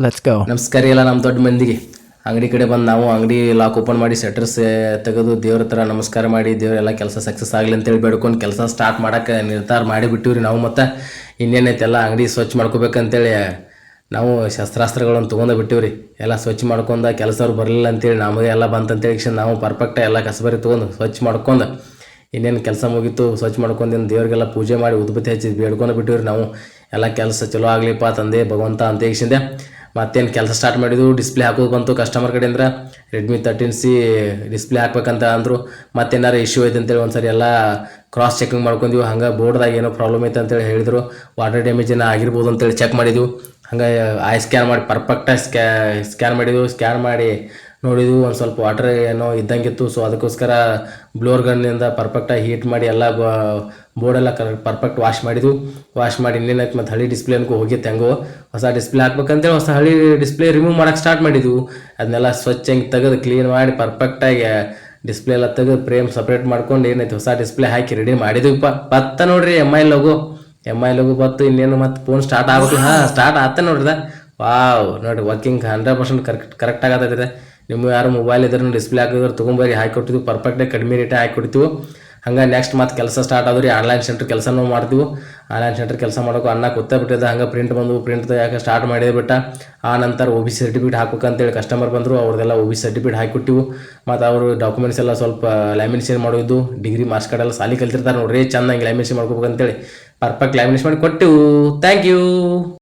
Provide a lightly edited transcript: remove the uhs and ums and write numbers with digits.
Let's go. ನಮಸ್ಕಾರ ಎಲ್ಲ ನಮ್ಮ ದೊಡ್ಡ ಮಂದಿಗೆ. ಅಂಗಡಿ ಕಡೆ ಬಂದು ನಾವು ಅಂಗಡಿ ಲಾಕ್ ಓಪನ್ ಮಾಡಿ ಶಟರ್ಸ್ ತೆಗೆದು ದೇವ್ರ ಹತ್ರ ನಮಸ್ಕಾರ ಮಾಡಿ ದೇವರೆಲ್ಲ ಕೆಲಸ ಸಕ್ಸಸ್ ಆಗಲಿ ಅಂತೇಳಿ ಬೇಡ್ಕೊಂಡು ಕೆಲಸ ಸ್ಟಾರ್ಟ್ ಮಾಡೋಕೆ ನಿರ್ಧಾರ ಮಾಡಿಬಿಟ್ಟಿವ್ರಿ ನಾವು. ಮತ್ತು ಇನ್ನೇನೈತೆ ಎಲ್ಲ ಅಂಗಡಿ ಸ್ವಚ್ಛ ಮಾಡ್ಕೋಬೇಕಂತೇಳಿ ನಾವು ಶಸ್ತ್ರಾಸ್ತ್ರಗಳನ್ನು ತೊಗೊಂಡು ಬಿಟ್ಟಿವ್ರಿ. ಎಲ್ಲ ಸ್ವಚ್ಛ ಮಾಡ್ಕೊಂಡು ಕೆಲಸವ್ರು ಬರಲಿಲ್ಲ ಅಂತೇಳಿ ನಮಗೆ ಎಲ್ಲ ಬಂತಂತೇಳಿ ನಾವು ಪರ್ಫೆಕ್ಟಾಗಿ ಎಲ್ಲ ಕಸಬರಿ ತೊಗೊಂಡು ಸ್ವಚ್ಛ ಮಾಡ್ಕೊಂಡು ಇನ್ನೇನು ಕೆಲಸ ಮುಗೀತು. ಸ್ವಚ್ಛ ಮಾಡ್ಕೊಂಡು ದೇವ್ರಿಗೆಲ್ಲ ಪೂಜೆ ಮಾಡಿ ಉದ್ಬತ್ತಿ ಹಚ್ಚಿ ಬೇಡ್ಕೊಂಡು ಬಿಟ್ಟಿವ್ರಿ ನಾವು. ಎಲ್ಲ ಕೆಲಸ ಚಲೋ ಆಗಲಿಪ್ಪ ತಂದೆ ಭಗವಂತ ಅಂತ ಈಗಿಸಿಂದೆ ಮತ್ತೇನು ಕೆಲಸ ಸ್ಟಾರ್ಟ್ ಮಾಡಿದ್ವು. ಡಿಸ್ಪ್ಲೇ ಹಾಕೋದು ಬಂತು ಕಸ್ಟಮರ್ ಕಡೆಯಿಂದ. ರೆಡ್ಮಿ 13C ಡಿಸ್ಪ್ಲೇ ಹಾಕ್ಬೇಕಂತ ಅಂದರು. ಮತ್ತೇನಾರು ಇಶ್ಯೂ ಐತೆ ಅಂತೇಳಿ ಒಂದು ಸರಿ ಎಲ್ಲ ಕ್ರಾಸ್ ಚೆಕಿಂಗ್ ಮಾಡ್ಕೊಂಡ್ವಿ. ಹಂಗೆ ಬೋರ್ಡ್ದಾಗ ಏನೋ ಪ್ರಾಬ್ಲಮ್ ಐತೆ ಅಂತೇಳಿ ಹೇಳಿದರು. ವಾಟರ್ ಡ್ಯಾಮೇಜ್ ಏನೋ ಆಗಿರ್ಬೋದು ಅಂತೇಳಿ ಚೆಕ್ ಮಾಡಿದ್ವು. ಹಂಗೆ ಐ ಸ್ಕ್ಯಾನ್ ಮಾಡಿ ಪರ್ಫೆಕ್ಟಾಗಿ ಸ್ಕ್ಯಾನ್ ಮಾಡಿದ್ವು. ಸ್ಕ್ಯಾನ್ ಮಾಡಿ ನೋಡಿದ್ವು ಒಂದು ಸ್ವಲ್ಪ ವಾಟರ್ ಏನೋ ಇದ್ದಂಗಿತ್ತು. ಸೊ ಅದಕ್ಕೋಸ್ಕರ ಬ್ಲೋರ್ ಗನ್ನಿಂದ ಪರ್ಫೆಕ್ಟಾಗಿ ಹೀಟ್ ಮಾಡಿ ಎಲ್ಲ ಬೋರ್ಡೆಲ್ಲ ಪರ್ಫೆಕ್ಟ್ ವಾಶ್ ಮಾಡಿದ್ವು. ವಾಶ್ ಮಾಡಿ ಇನ್ನೇನಾಯ್ತು ಮತ್ತು ಹಳಿ ಡಿಸ್ಪ್ಲೇ ಅನ್ಕೋ ಹೋಗಿತ್ತು. ಹೆಂಗೋ ಹೊಸ ಡಿಸ್ಪ್ಲೇ ಹಾಕ್ಬೇಕಂತೇಳಿ ಹೊಸ ಹಳಿ ಡಿಸ್ಪ್ಲೇ ರಿಮೂವ್ ಮಾಡೋಕ್ಕೆ ಸ್ಟಾರ್ಟ್ ಮಾಡಿದ್ವು. ಅದನ್ನೆಲ್ಲ ಸ್ವಚ್ಛ ಹಿಂಗೆ ತೆಗೆದು ಕ್ಲೀನ್ ಮಾಡಿ ಪರ್ಫೆಕ್ಟಾಗಿ ಡಿಸ್ಪ್ಲೇ ಎಲ್ಲ ತೆಗೆದು ಫ್ರೇಮ್ ಸಪ್ರೇಟ್ ಮಾಡ್ಕೊಂಡು ಏನೈತೆ ಹೊಸ ಡಿಸ್ಪ್ಲೇ ಹಾಕಿ ರೆಡಿ ಮಾಡಿದ್ವಿ. ಬತ್ತ ನೋಡ್ರಿ MI ಲೋಗೋ ಬತ್ತು. ಇನ್ನೇನು ಮತ್ತು ಫೋನ್ ಸ್ಟಾರ್ಟ್ ಆಗ್ಬೇಕು. ಸ್ಟಾರ್ಟ್ ಆತ ನೋಡ್ರಿದ. ವಾವ್ ನೋಡಿರಿ ವರ್ಕಿಂಗ್ 100% ಕರೆಕ್ಟ್ ಆಗತ್ತೈತೆ. ನಿಮ್ಮ ಯಾರು ಮೊಬೈಲ್ ಇದ್ರೆ ಡಿಸ್ಪ್ಲೇ ಹಾಕಿದ್ರೆ ತೊಗೊಂಬರಿ ಹಾಕಿಕೊಟ್ಟಿದ್ವಿ. ಪರ್ಫೆಕ್ಟಾಗಿ ಕಡಿಮೆ ರೇಟೇ ಹಾಕಿಕೊಡ್ತೀವಿ. ಹಂಗೆ ನೆಕ್ಸ್ಟ್ ಮತ್ತೆ ಕೆಲಸ ಸ್ಟಾರ್ಟ್ ಆದ್ರಿ. ಆನ್ಲೈನ್ ಸೆಂಟ್ರ್ ಕೆಲಸನೂ ಮಾಡ್ತೀವಿ. ಆನ್ಲೈನ್ ಸೆಂಟ್ರ್ ಕೆಲಸ ಮಾಡೋಕೆ ಅನ್ನ ಬಿಟ್ಟಿದ್ದೆ. ಹಂಗೆ ಪ್ರಿಂಟ್ ಬಂದು ಪ್ರಿಂಟ್ ಯಾಕೆ ಸ್ಟಾರ್ಟ್ ಮಾಡಿದೆ ಬಿಟ್ಟ. ಆ ನಂತರ OBC ಸರ್ಟಿಫಿಕೇಟ್ ಹಾಕ್ಬೇಕಂತೇಳಿ ಕಸ್ಟಮರ್ ಬಂದರು. ಅವ್ರದ್ದೆಲ್ಲ OBC ಸರ್ಟಿಫಿಕೇಟ್ ಹಾಕಿಕೊಟ್ಟಿವು. ಮತ್ತು ಅವರು ಡಾಕ್ಯುಮೆಂಟ್ಸ್ ಎಲ್ಲ ಸ್ವಲ್ಪ ಲ್ಯಾಮಿನೇಷನ್ ಮಾಡೋದು. ಡಿಗ್ರಿ ಮಾರ್ಕ್ಸ್ ಕಾರ್ಡ್ ಎಲ್ಲ ಸಾಲಿ ಕಲ್ತಿರ್ತಾರೆ ನೋಡ್ರಿ. ಚೆನ್ನಾಗಿ ಲ್ಯಾಮಿನೇಷನ್ ಮಾಡ್ಕೋಬೇಕಂತೇಳಿ ಪರ್ಫೆಕ್ಟ್ ಲ್ಯಾಮಿನೇಷನ್ ಮಾಡಿ ಕೊಟ್ಟಿವು. Thank you.